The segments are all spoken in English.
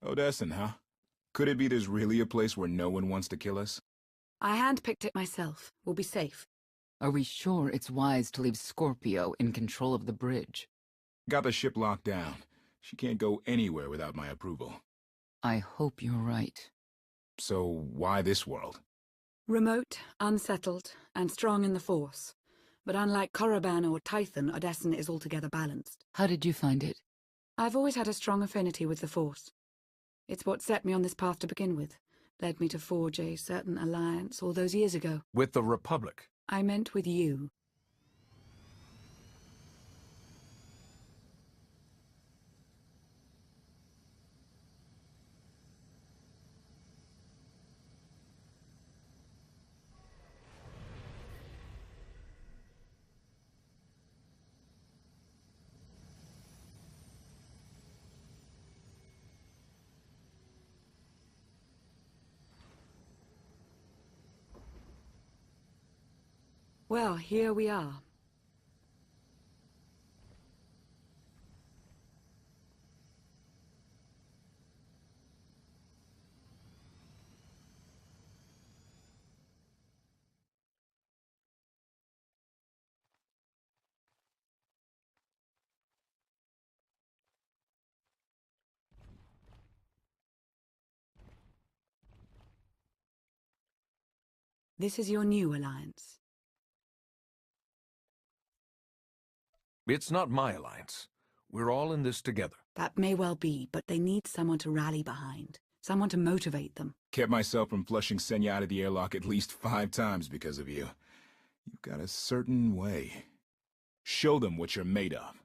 Odessen, huh? Could it be there's really a place where no one wants to kill us? I handpicked it myself. We'll be safe. Are we sure it's wise to leave Scorpio in control of the bridge? Got the ship locked down. She can't go anywhere without my approval. I hope you're right. So why this world? Remote, unsettled, and strong in the Force. But unlike Korriban or Tython, Odessen is altogether balanced. How did you find it? I've always had a strong affinity with the Force. It's what set me on this path to begin with. Led me to forge a certain alliance all those years ago. With the Republic? I meant with you. Well, here we are. This is your new alliance. It's not my alliance. We're all in this together. That may well be, but they need someone to rally behind. Someone to motivate them. Kept myself from flushing Senya out of the airlock at least 5 times because of you. You've got a certain way. Show them what you're made of.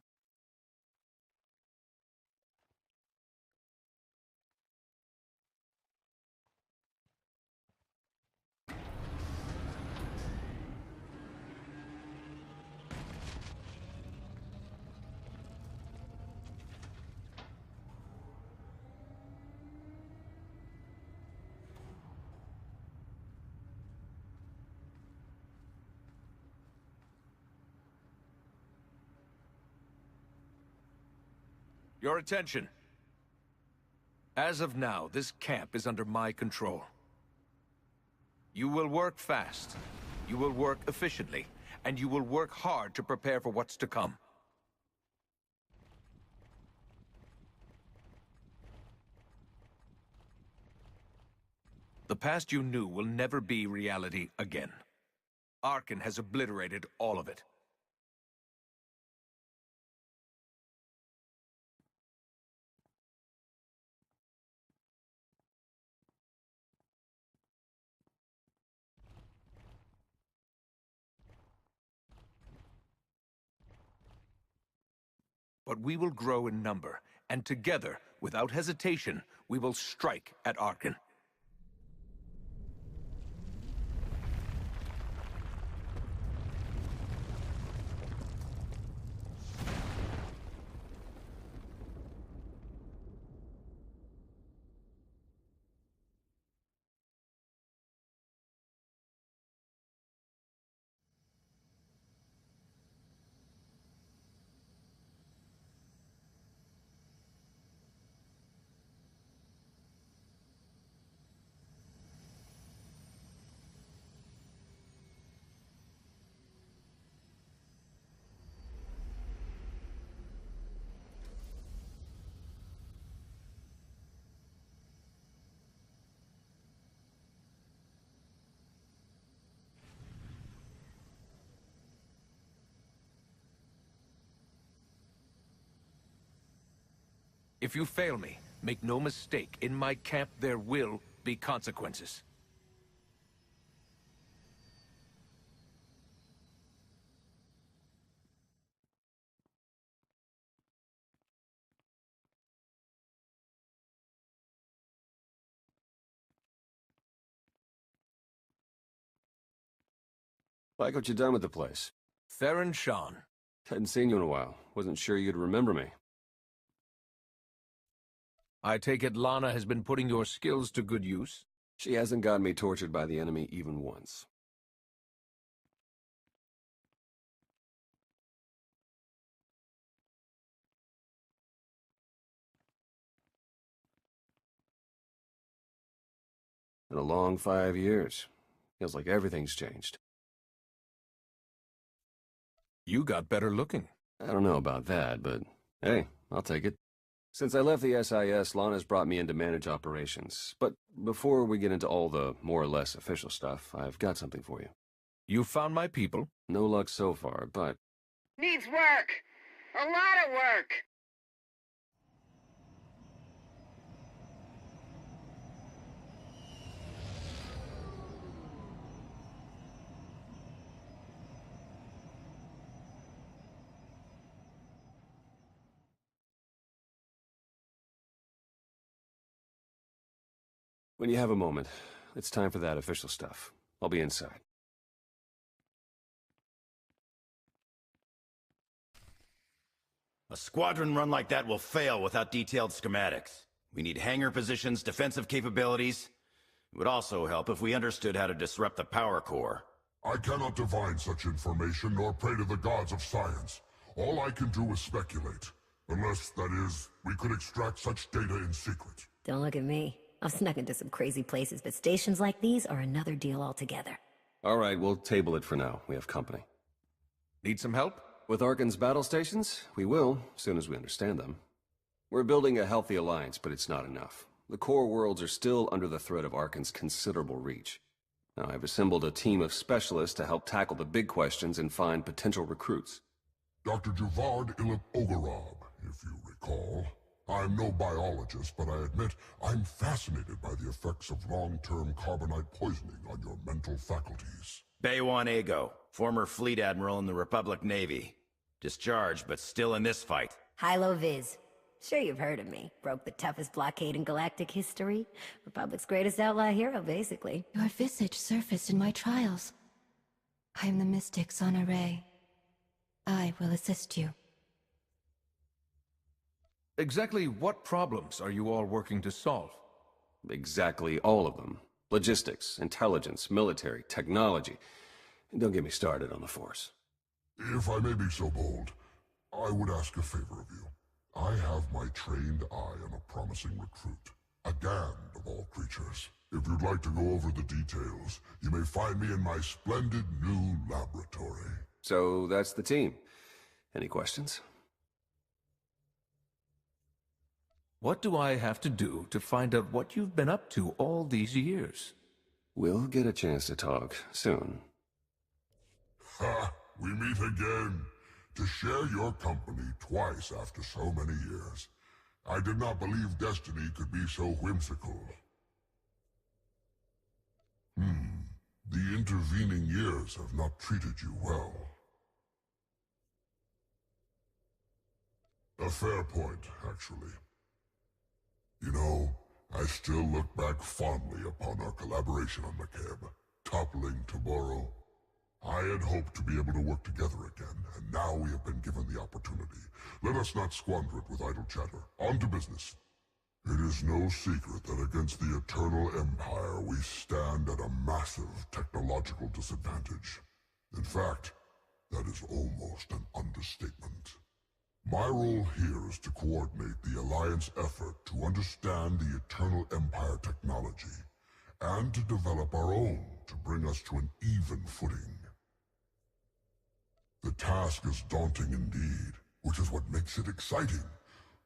Your attention. As of now, this camp is under my control. You will work fast, you will work efficiently, and you will work hard to prepare for what's to come. The past you knew will never be reality again. Arkan has obliterated all of it. But we will grow in number, and together, without hesitation, we will strike at Arkan. If you fail me, make no mistake, in my camp there will be consequences. Like what you done with the place. Theron Shan. Hadn't seen you in a while. Wasn't sure you'd remember me. I take it Lana has been putting your skills to good use? She hasn't gotten me tortured by the enemy even once. In a long 5 years. Feels like everything's changed. You got better looking. I don't know about that, but hey, I'll take it. Since I left the SIS, Lana's brought me in to manage operations. But before we get into all the more or less official stuff, I've got something for you. You found my people? No luck so far, but... Needs work. A lot of work. When you have a moment, it's time for that official stuff. I'll be inside. A squadron run like that will fail without detailed schematics. We need hangar positions, defensive capabilities. It would also help if we understood how to disrupt the power core. I cannot divine such information nor pray to the gods of science. All I can do is speculate. Unless, that is, we could extract such data in secret. Don't look at me. I've snuck into some crazy places, but stations like these are another deal altogether. All right, we'll table it for now. We have company. Need some help? With Arkan's battle stations? We will, as soon as we understand them. We're building a healthy alliance, but it's not enough. The core worlds are still under the threat of Arkan's considerable reach. Now, I've assembled a team of specialists to help tackle the big questions and find potential recruits. Dr. Juvard Ilip Ogorob, if you recall. I'm no biologist, but I admit I'm fascinated by the effects of long-term carbonite poisoning on your mental faculties. Baywan Ego, former fleet admiral in the Republic Navy. Discharged, but still in this fight. Hilo Viz. Sure you've heard of me. Broke the toughest blockade in galactic history. Republic's greatest outlaw hero, basically. Your visage surfaced in my trials. I am the mystic Sonare. I will assist you. Exactly what problems are you all working to solve? Exactly all of them. Logistics, intelligence, military, technology. And don't get me started on the Force. If I may be so bold, I would ask a favor of you. I have my trained eye on a promising recruit. A Gand of all creatures. If you'd like to go over the details, you may find me in my splendid new laboratory. So that's the team. Any questions? What do I have to do to find out what you've been up to all these years? We'll get a chance to talk soon. Ha! We meet again. To share your company twice after so many years. I did not believe destiny could be so whimsical. The intervening years have not treated you well. A fair point, actually. You know, I still look back fondly upon our collaboration on McCabe, toppling Tomorrow. I had hoped to be able to work together again, and now we have been given the opportunity. Let us not squander it with idle chatter. On to business. It is no secret that against the Eternal Empire we stand at a massive technological disadvantage. In fact, that is almost an understatement. My role here is to coordinate the Alliance effort to understand the Eternal Empire technology, and to develop our own to bring us to an even footing. The task is daunting indeed, which is what makes it exciting.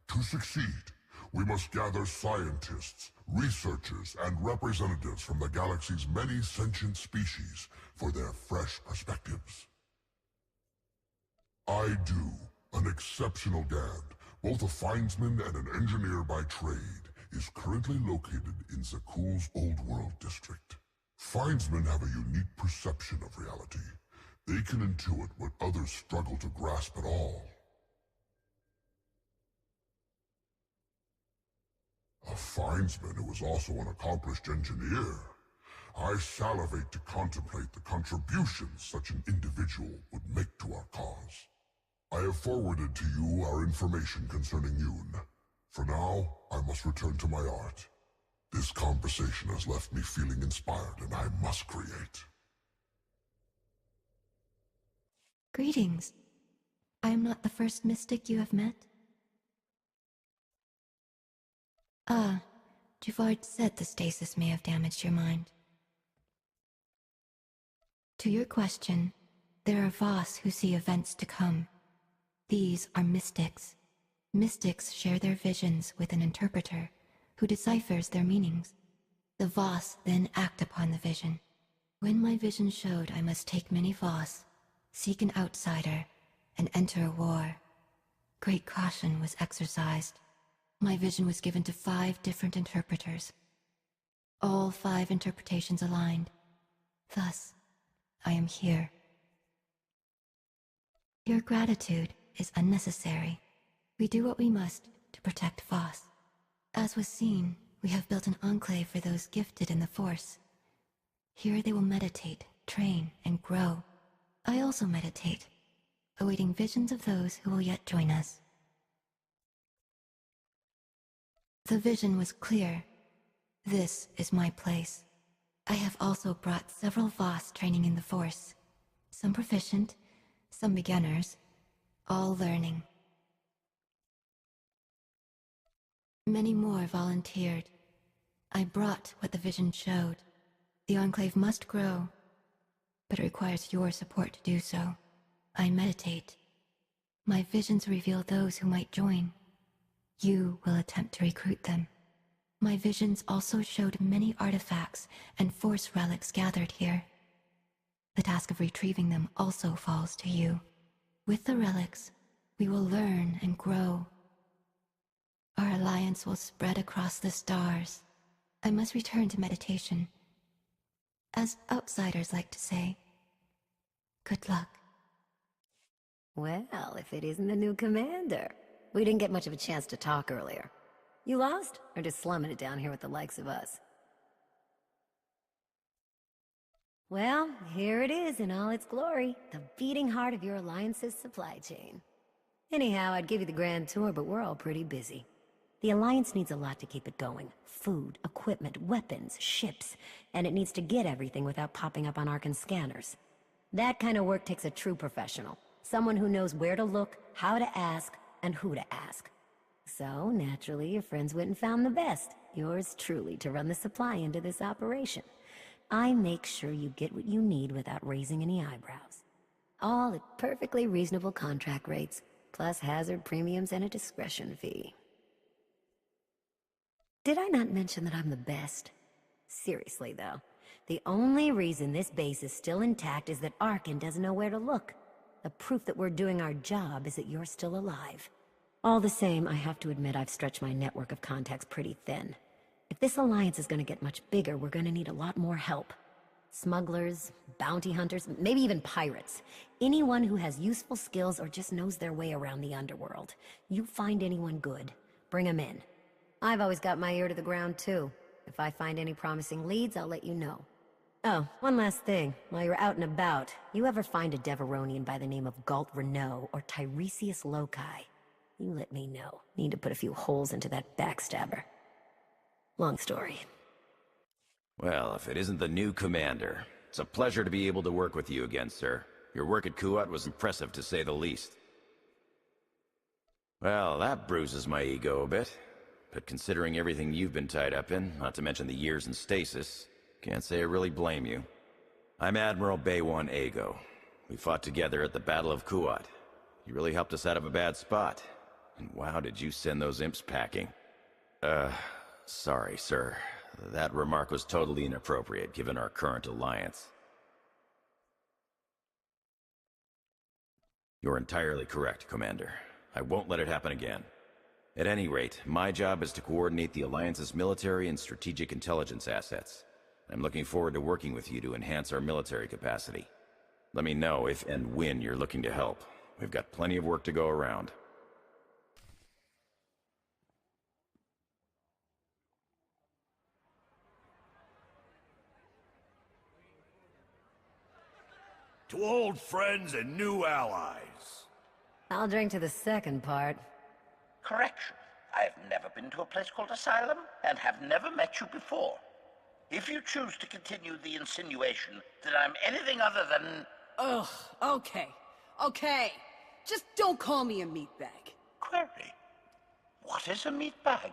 To succeed, we must gather scientists, researchers, and representatives from the galaxy's many sentient species for their fresh perspectives. I do, an exceptional Gand, both a findsman and an engineer by trade, is currently located in Zakuul's Old World district. Findsmen have a unique perception of reality. They can intuit what others struggle to grasp at all. A findsman who is also an accomplished engineer. I salivate to contemplate the contributions such an individual would make to our cause. I have forwarded to you our information concerning Yoon. For now, I must return to my art. This conversation has left me feeling inspired, and I must create. Greetings. I am not the first mystic you have met. Ah, Juvard said the stasis may have damaged your mind. To your question, there are Voss who see events to come. These are mystics. Mystics share their visions with an interpreter, who deciphers their meanings. The Voss then act upon the vision. When my vision showed I must take many Voss, seek an outsider, and enter a war, great caution was exercised. My vision was given to 5 different interpreters. All 5 interpretations aligned. Thus, I am here. Your gratitude is unnecessary. We do what we must to protect Voss. As was seen, we have built an enclave for those gifted in the Force. Here they will meditate, train, and grow. I also meditate, awaiting visions of those who will yet join us. The vision was clear. This is my place. I have also brought several Voss training in the Force. Some proficient, some beginners, all learning. Many more volunteered. I brought what the vision showed. The Enclave must grow, but it requires your support to do so. I meditate. My visions reveal those who might join. You will attempt to recruit them. My visions also showed many artifacts and Force relics gathered here. The task of retrieving them also falls to you. With the relics, we will learn and grow. Our alliance will spread across the stars. I must return to meditation. As outsiders like to say, good luck. Well, if it isn't the new commander. We didn't get much of a chance to talk earlier. You lost? Or just slumming it down here with the likes of us? Well, here it is in all its glory. The beating heart of your Alliance's supply chain. Anyhow, I'd give you the grand tour, but we're all pretty busy. The Alliance needs a lot to keep it going. Food, equipment, weapons, ships. And it needs to get everything without popping up on Arkan scanners. That kind of work takes a true professional. Someone who knows where to look, how to ask, and who to ask. So, naturally, your friends went and found the best. Yours truly to run the supply into this operation. I make sure you get what you need without raising any eyebrows. All at perfectly reasonable contract rates, plus hazard premiums and a discretion fee. Did I not mention that I'm the best? Seriously, though. The only reason this base is still intact is that Arkan doesn't know where to look. The proof that we're doing our job is that you're still alive. All the same, I have to admit I've stretched my network of contacts pretty thin. If this alliance is going to get much bigger, we're going to need a lot more help. Smugglers, bounty hunters, maybe even pirates. Anyone who has useful skills or just knows their way around the underworld. You find anyone good, bring them in. I've always got my ear to the ground, too. If I find any promising leads, I'll let you know. Oh, one last thing. While you're out and about, you ever find a Deveronian by the name of Galt Renault or Tiresias Loci? You let me know. Need to put a few holes into that backstabber. Long story. Well, if it isn't the new commander, it's a pleasure to be able to work with you again, sir. Your work at Kuat was impressive, to say the least. Well, that bruises my ego a bit. But considering everything you've been tied up in, not to mention the years in stasis, can't say I really blame you. I'm Admiral Baywan Ago. We fought together at the Battle of Kuat. You really helped us out of a bad spot. And wow, did you send those imps packing. Sorry, sir. That remark was totally inappropriate, given our current alliance. You're entirely correct, Commander. I won't let it happen again. At any rate, my job is to coordinate the Alliance's military and strategic intelligence assets. I'm looking forward to working with you to enhance our military capacity. Let me know if and when you're looking to help. We've got plenty of work to go around. To old friends and new allies. I'll drink to the second part. Correction. I've never been to a place called Asylum, and have never met you before. If you choose to continue the insinuation that I'm anything other than... Ugh, okay. Okay. Just don't call me a meatbag. Query. What is a meatbag?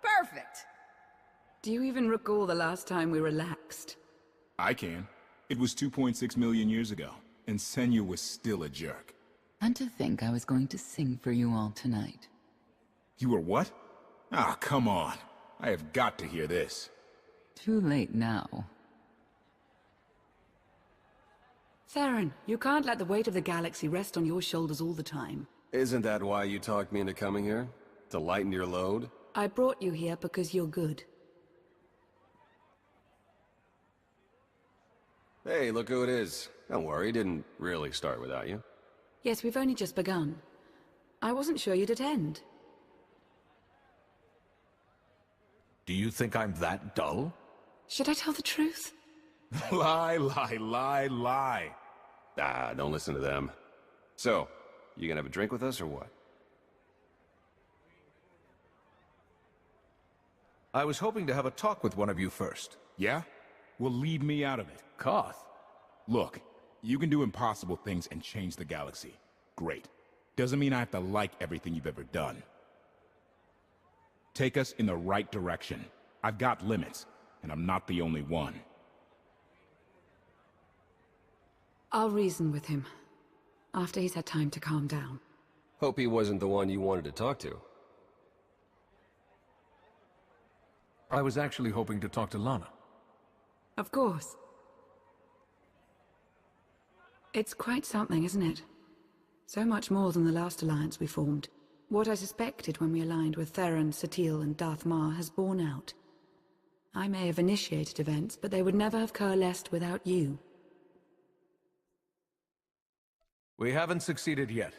Perfect. Do you even recall the last time we relaxed? I can. It was 2.6 million years ago, and Senya was still a jerk. And to think I was going to sing for you all tonight. You were what? Ah, come on. I have got to hear this. Too late now. Theron, you can't let the weight of the galaxy rest on your shoulders all the time. Isn't that why you talked me into coming here? To lighten your load? I brought you here because you're good. Hey, look who it is. Don't worry, it didn't really start without you. Yes, we've only just begun. I wasn't sure you'd attend. Do you think I'm that dull? Should I tell the truth? Lie, lie, lie, lie. Ah, don't listen to them. So, you gonna have a drink with us or what? I was hoping to have a talk with one of you first. Yeah? Well, leave me out of it. Koth. Look, you can do impossible things and change the galaxy. Great. Doesn't mean I have to like everything you've ever done. Take us in the right direction. I've got limits, and I'm not the only one. I'll reason with him, after he's had time to calm down. Hope he wasn't the one you wanted to talk to. I was actually hoping to talk to Lana. Of course. It's quite something, isn't it? So much more than the last alliance we formed. What I suspected when we aligned with Theron, Satil, and Darth Mar has borne out. I may have initiated events, but they would never have coalesced without you. We haven't succeeded yet.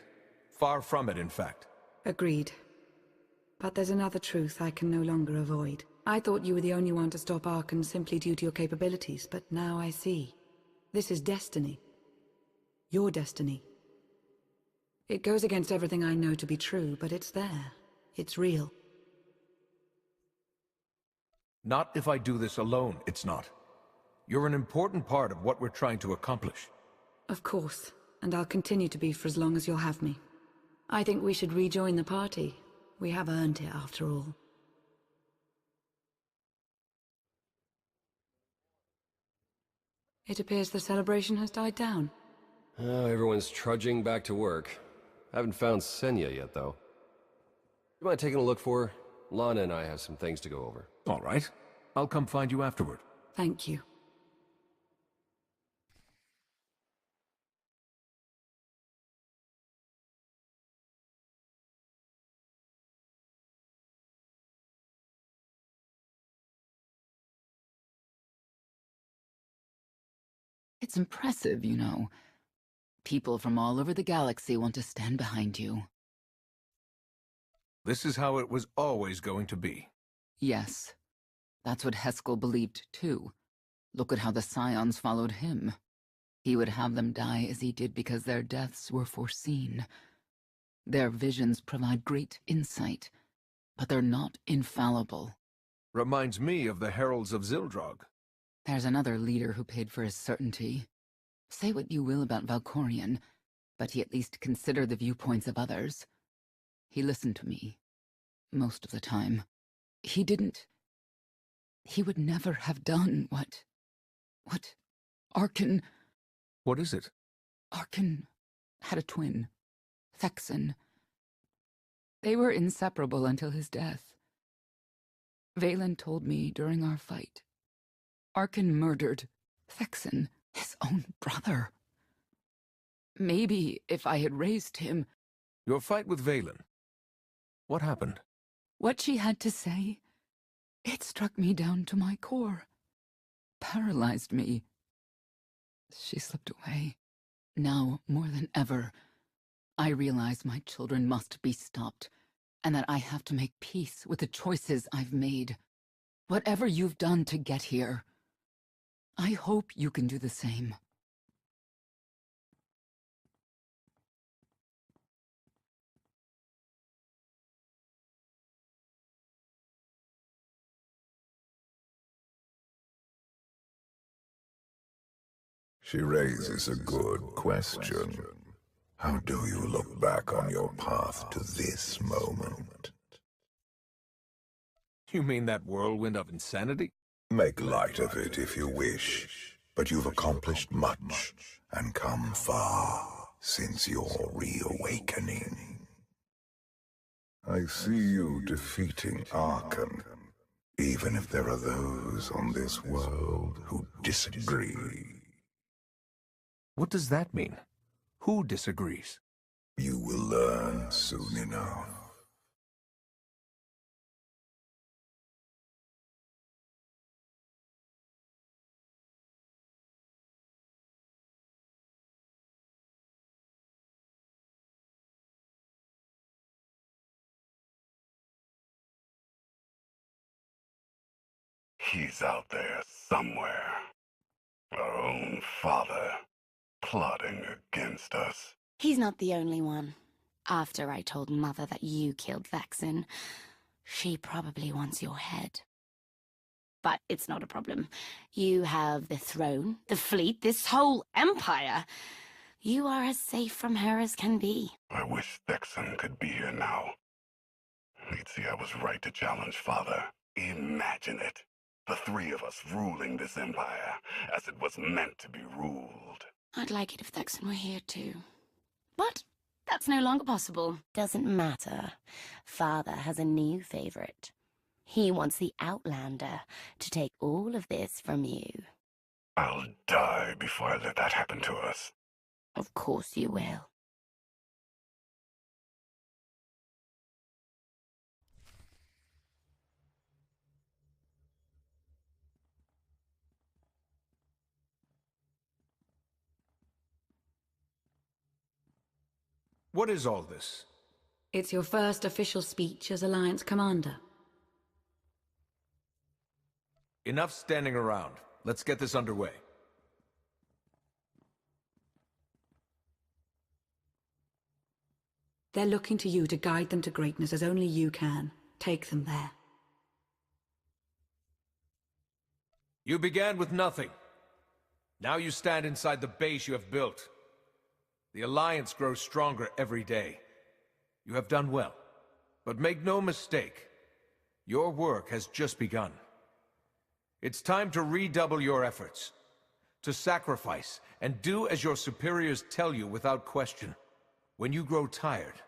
Far from it, in fact. Agreed. But there's another truth I can no longer avoid. I thought you were the only one to stop Archon simply due to your capabilities, but now I see. This is destiny. Your destiny. It goes against everything I know to be true, but it's there. It's real. Not if I do this alone, it's not. You're an important part of what we're trying to accomplish. Of course, and I'll continue to be for as long as you'll have me. I think we should rejoin the party. We have earned it, after all. It appears the celebration has died down. Oh, everyone's trudging back to work. I haven't found Senya yet, though. You mind taking a look for her? Lana and I have some things to go over. All right. I'll come find you afterward. Thank you. It's impressive, you know. People from all over the galaxy want to stand behind you. This is how it was always going to be. Yes. That's what Heskel believed, too. Look at how the Scions followed him. He would have them die as he did because their deaths were foreseen. Their visions provide great insight, but they're not infallible. Reminds me of the Heralds of Zildrog. There's another leader who paid for his certainty. Say what you will about Valkorion, but he at least considered the viewpoints of others. He listened to me. Most of the time. He would never have done what Archon... What is it? Archon had a twin, Thexan. They were inseparable until his death. Valen told me during our fight. Archon murdered Thexan, his own brother. Maybe if I had raised him... Your fight with Valen. What happened? What she had to say, it struck me down to my core. Paralyzed me. She slipped away. Now, more than ever, I realize my children must be stopped, and that I have to make peace with the choices I've made. Whatever you've done to get here, I hope you can do the same. She raises a good question. How do you look back on your path to this moment? You mean that whirlwind of insanity? Make light of it if you wish, but you've accomplished much and come far since your reawakening. I see you defeating Arkan, even if there are those on this world who disagree. What does that mean? Who disagrees? You will learn soon enough. He's out there somewhere. Our own father, plotting against us. He's not the only one. After I told Mother that you killed Vexen, she probably wants your head. But it's not a problem. You have the throne, the fleet, this whole empire. You are as safe from her as can be. I wish Vexen could be here now. He'd see I was right to challenge Father. Imagine it. The three of us ruling this empire as it was meant to be ruled. I'd like it if Vexen were here too. But that's no longer possible. Doesn't matter. Father has a new favorite. He wants the Outlander to take all of this from you. I'll die before I let that happen to us. Of course you will. What is all this? It's your first official speech as Alliance Commander. Enough standing around. Let's get this underway. They're looking to you to guide them to greatness as only you can. Take them there. You began with nothing. Now you stand inside the base you have built. The Alliance grows stronger every day. You have done well. But make no mistake, your work has just begun. It's time to redouble your efforts, to sacrifice and do as your superiors tell you without question. When you grow tired,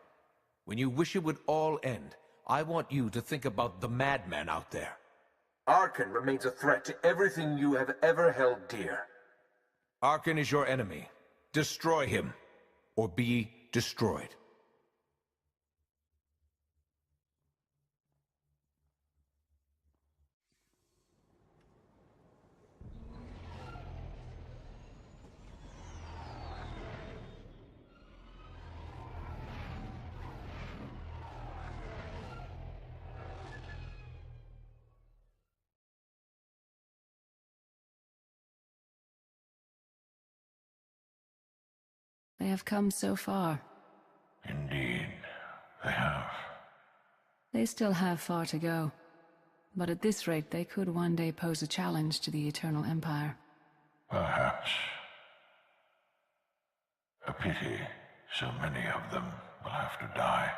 when you wish it would all end, I want you to think about the madman out there. Arkan remains a threat to everything you have ever held dear. Arkan is your enemy. Destroy him, or be destroyed. They have come so far. Indeed, they have. They still have far to go. But at this rate, they could one day pose a challenge to the Eternal Empire. Perhaps. A pity so many of them will have to die.